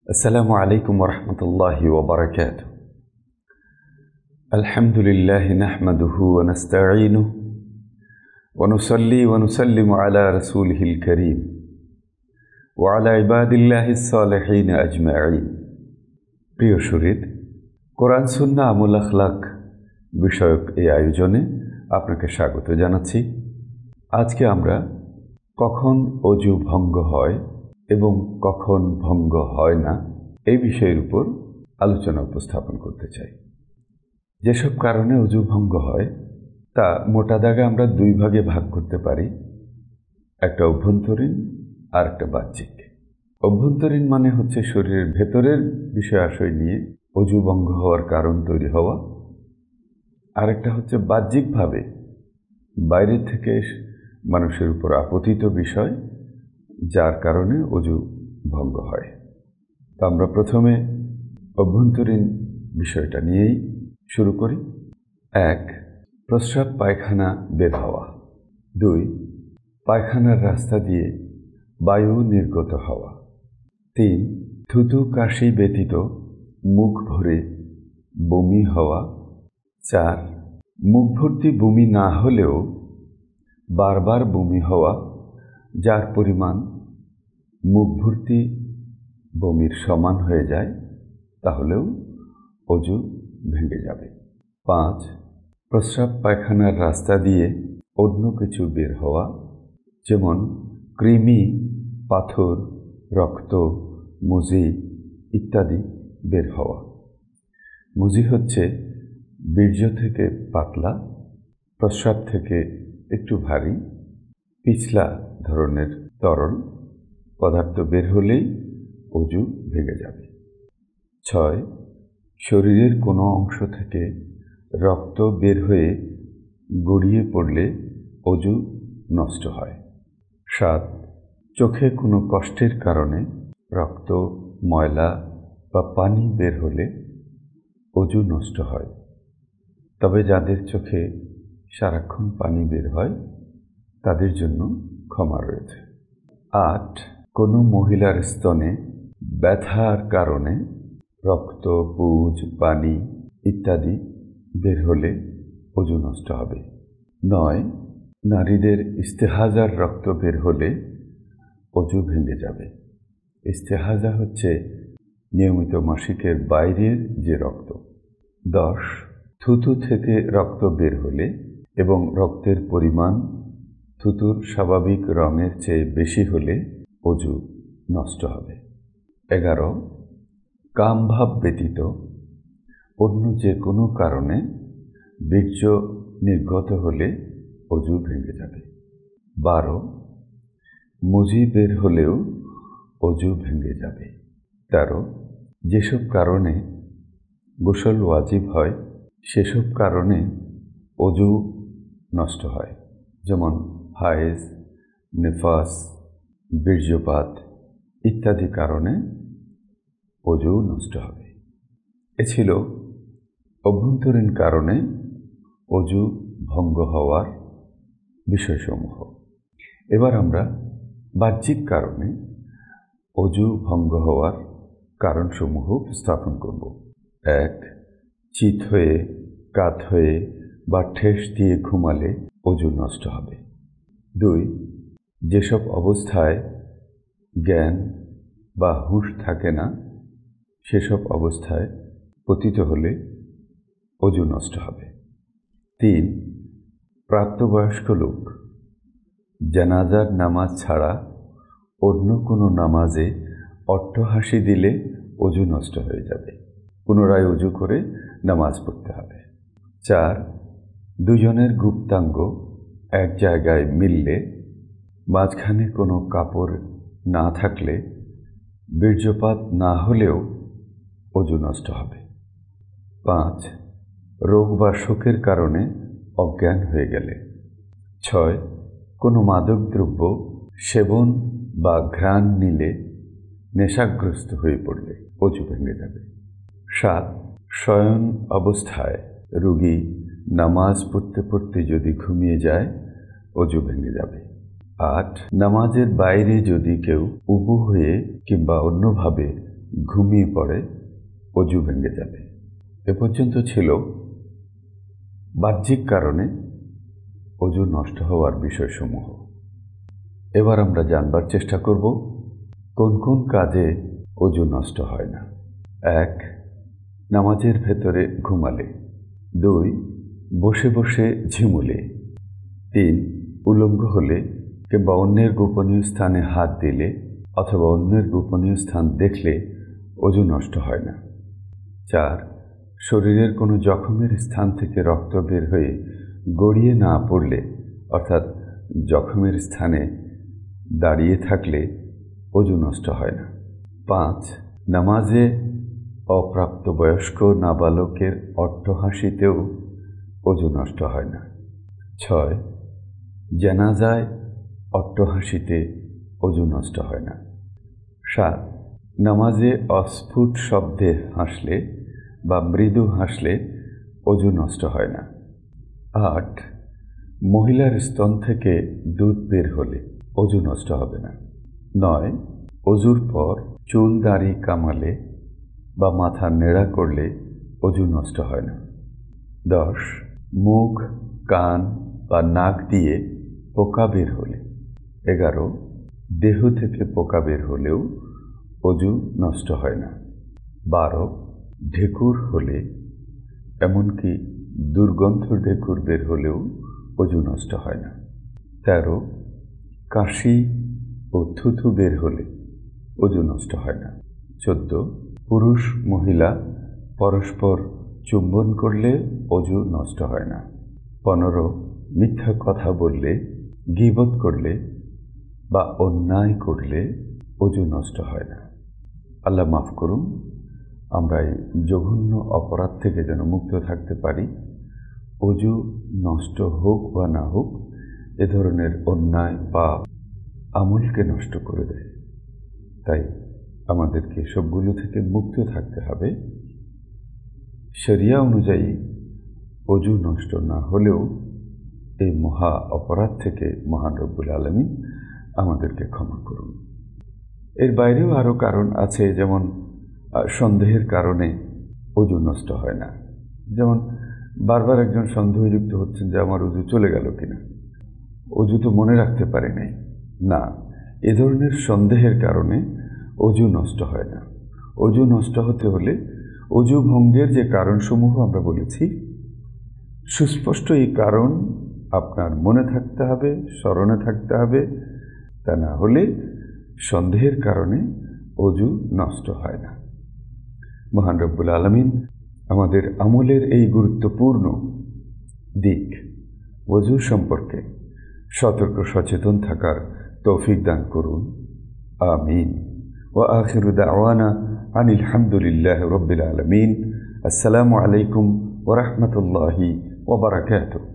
السلام عليكم ورحمة الله وبركاته. الحمد لله نحمده ونستعينه ونصلي ونسلم على رسوله الكريم وعلى عباد الله الصالحين أجمعين. প্রিয় শরীর, কোরআন সুন্নাহ আমল আখলাক বিষয়ক এই আয়োজনে আপনাকে স্বাগত জানাচ্ছি। আজকে আমরা কখন অজু ভঙ্গ হয় এবং কখন ভঙ্গ হয় না এই বিষয়ের উপর আলোচনা উপস্থাপন করতে চাই। যেসব কারণে অজু ভঙ্গ হয় তা মোটা দাগে আমরা দুই ভাগে ভাগ করতে পারি, একটা অভ্যন্তরীণ আর একটা বাহ্যিক। অভ্যন্তরীণ মানে হচ্ছে শরীরের ভেতরের বিষয় আশয় নিয়ে অজু ভঙ্গ হওয়ার কারণ তৈরি হওয়া, আরেকটা হচ্ছে বাহ্যিকভাবে বাইরে থেকে মানুষের উপর আপতিত বিষয় যার কারণে অজু ভঙ্গ হয়। তো আমরা প্রথমে অভ্যন্তরীণ বিষয়টা নিয়েই শুরু করি। 1. প্রস্রাব পায়খানা বের হওয়া। 2. পায়খানার রাস্তা দিয়ে বায়ু নির্গত হওয়া। 3. থুতু কাশি ব্যতীত মুখ ভরে বমি হওয়া। 4. মুখ ভর্তি বমি না হলেও বারবার বমি হওয়া, যার পরিমাণ মুখ ভর্তি বমির সমান হয়ে যায়, তাহলেও অজু ভেঙে যাবে। 5. প্রস্রাব পায়খানার রাস্তা দিয়ে অন্য কিছু বের হওয়া, যেমন কৃমি, পাথর, রক্ত, মুজি ইত্যাদি বের হওয়া। মুজি হচ্ছে বীর্য থেকে পাতলা, প্রস্রাব থেকে একটু ভারী, পিছলা ধরনের তরল পদার্থ বের হলেই অজু ভেঙে যাবে। 6. শরীরের কোনো অংশ থেকে রক্ত বের হয়ে গড়িয়ে পড়লে অজু নষ্ট হয়। 7. চোখে কোনো কষ্টের কারণে রক্ত, ময়লা বা পানি বের হলে অজু নষ্ট হয়, তবে যাদের চোখে সারাক্ষণ পানি বের হয় তাদের জন্য ক্ষমা রয়েছে। 8. কোনো মহিলার স্তনে ব্যথার কারণে রক্ত, পুজ, পানি ইত্যাদি বের হলে অজু নষ্ট হবে। 9. নারীদের ইস্তেহাজার রক্ত বের হলে অজু ভেঙে যাবে। ইস্তেহাজা হচ্ছে নিয়মিত মাসিকের বাইরের যে রক্ত। 10. থুতু থেকে রক্ত বের হলে এবং রক্তের পরিমাণ থুতুর স্বাভাবিক রঙের চেয়ে বেশি হলে অজু নষ্ট হবে। 11. কামভাব ব্যতীত অন্য যে কোনো কারণে বীর্য নির্গত হলে অজু ভেঙে যাবে। 12. মুজি বের হলেও অজু ভেঙে যাবে। 13. যেসব কারণে গোসল ওয়াজিব হয় সেসব কারণে অজু নষ্ট হয়, যেমন হায়েজ, নিফাস, বীর্যপাত ইত্যাদি কারণে অজু নষ্ট হবে। এ ছিল অভ্যন্তরীণ কারণে অজু ভঙ্গ হওয়ার বিষয়সমূহ। এবার আমরা বাহ্যিক কারণে অজু ভঙ্গ হওয়ার কারণসমূহ উপস্থাপন করব। 1. চিত হয়ে, কাত হয়ে বা ঠেস দিয়ে ঘুমালে অজু নষ্ট হবে। 2. যেসব অবস্থায় জ্ঞান বা হুঁশ থাকে না সেসব অবস্থায় পতিত হলে অজু নষ্ট হবে। 3. প্রাপ্তবয়স্ক লোক জানাজার নামাজ ছাড়া অন্য কোনো নামাজে অট্টহাসি দিলে অজু নষ্ট হয়ে যাবে, পুনরায় অজু করে নামাজ পড়তে হবে। 4. দুজনের গুপ্তাঙ্গ এক জায়গায় মিললে মাঝখানে কোনো কাপড় না থাকলে বীর্যপাত না হলেও অজু নষ্ট হবে। 5. রোগ বা শোকের কারণে অজ্ঞান হয়ে গেলে। 6. কোনো মাদকদ্রব্য সেবন বা ঘ্রাণ নিলে নেশাগ্রস্ত হয়ে পড়লে অজু ভেঙে যাবে। 7. শয়ন অবস্থায় রোগী নামাজ পড়তে পড়তে যদি ঘুমিয়ে যায় অজু ভেঙে যাবে। 8. নামাজের বাইরে যদি কেউ উবু হয়ে কিংবা অন্যভাবে ঘুমিয়ে পড়ে অজু ভেঙে যাবে। এ পর্যন্ত ছিল বাহ্যিক কারণে অজু নষ্ট হওয়ার বিষয়সমূহ। এবার আমরা জানবার চেষ্টা করব কোন কোন কাজে অজু নষ্ট হয় না। 1. নামাজের ভেতরে ঘুমালে। 2. বসে বসে ঝিমুলে। 3. উলঙ্গ হলে কিংবা অন্যের গোপনীয় স্থানে হাত দিলে অথবা অন্যের গোপনীয় স্থান দেখলে অজু নষ্ট হয় না। 4. শরীরের কোনো জখমের স্থান থেকে রক্ত বের হয়ে গড়িয়ে না পড়লে অর্থাৎ জখমের স্থানে দাঁড়িয়ে থাকলে অজু নষ্ট হয় না। 5. নামাজে অপ্রাপ্তবয়স্ক নাবালকের অট্টহাসিতেও অজু নষ্ট হয় না। 6. জানাজায় অট্টহাসিতে অজু নষ্ট হয় না। 7. নামাজে অস্ফুট শব্দে হাসলে বা মৃদু হাসলে অজু নষ্ট হয় না। 8. মহিলার স্তন থেকে দুধ বের হলে অজু নষ্ট হবে না। 9. অজুর পর চুল দাড়ি কামালে বা মাথা নেড়া করলে অজু নষ্ট হয় না। 10. মুখ, কান বা নাক দিয়ে পোকা বের হলে। 11. দেহ থেকে পোকা বের হলেও অজু নষ্ট হয় না। 12. ঢেকুর হলে, এমনকি দুর্গন্ধ ঢেকুর বের হলেও অজু নষ্ট হয় না। 13. কাশি ও থুথু বের হলে অজু নষ্ট হয় না। 14. পুরুষ মহিলা পরস্পর চুম্বন করলে অজু নষ্ট হয় না। 15. মিথ্যা কথা বললে, গীবত করলে বা অন্যায় করলে অজু নষ্ট হয় না। আল্লাহ মাফ করুন, আমরা এই জঘন্য অপরাধ থেকে যেন মুক্ত থাকতে পারি। অজু নষ্ট হোক বা না হোক, এ ধরনের অন্যায় পাপ আমলকে নষ্ট করে দেয়। তাই আমাদেরকে সবগুলো থেকে মুক্ত থাকতে হবে। শরিয়া অনুযায়ী অজু নষ্ট না হলেও এই মহা অপরাধ থেকে মহান রব্বুল আলামিন আমাদেরকে ক্ষমা করুন। এর বাইরেও আরও কারণ আছে, যেমন সন্দেহের কারণে অজু নষ্ট হয় না। যেমন বারবার একজন সন্দেহযুক্ত হচ্ছেন যে আমার অজু চলে গেল কিনা, অজু তো মনে রাখতে পারি নাই। না, এ ধরনের সন্দেহের কারণে অজু নষ্ট হয় না। অজু নষ্ট হতে হলে অজু ভঙ্গের যে কারণসমূহ আমরা বলেছি, সুস্পষ্ট এই কারণ আপনার মনে থাকতে হবে, স্মরণে থাকতে হবে। তা না হলে সন্দেহের কারণে অজু নষ্ট হয় না। মহান রব্বুল আলামিন আমাদের আমলের এই গুরুত্বপূর্ণ দিক অজু সম্পর্কে সতর্ক সচেতন থাকার তৌফিক দান করুন। আমিন। ওয়া আখিরু দাওয়ানা আনিল হামদুলিল্লাহি রাব্বিল আলামিন। আসসালামু আলাইকুম ওয়া রাহমাতুল্লাহি ওয়া বারাকাতুহু।